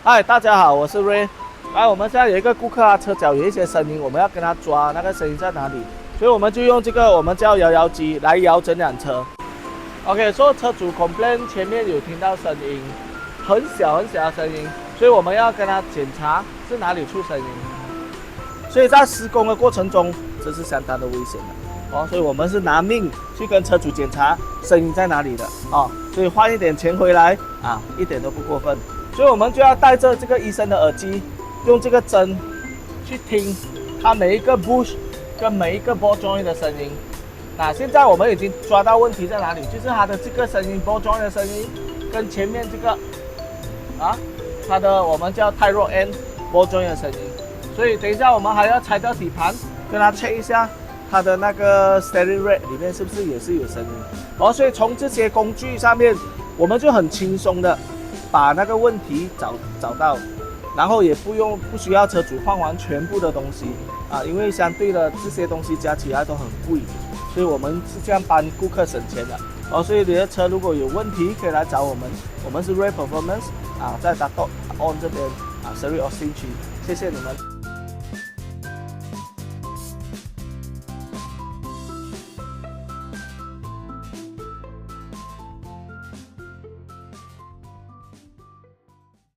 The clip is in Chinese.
嗨，大家好，我是 Ray。我们现在有一个顾客啊，车脚有一些声音，我们要跟他抓那个声音在哪里，所以我们就用这个我们叫摇摇机来摇整辆车。OK， 说车主 complain 前面有听到声音，很小很小的声音，所以我们要跟他检查是哪里出声音。所以在施工的过程中，这是相当的危险的哦，所以我们是拿命去跟车主检查声音在哪里的哦，所以换一点钱回来啊，一点都不过分。所以我们就要带着这个医生的耳机，用这个针去听它每一个 bush 跟每一个 ball joint 的声音。那现在我们已经抓到问题在哪里，就是它的这个声音 ball joint 的声音跟前面这个它的我们叫 tie rod end ball joint 的声音。所以等一下我们还要拆掉底盘，跟它 check 一下它的那个 steering rack 里面是不是也是有声音。所以从这些工具上面，我们就很轻松的把那个问题找到，然后也不需要车主换完全部的东西因为相对的这些东西加起来都很贵，所以我们是这样帮顾客省钱的所以你的车如果有问题可以来找我们，我们是 Ray Performance在Dato On 这边Seri Austin 区，谢谢你们。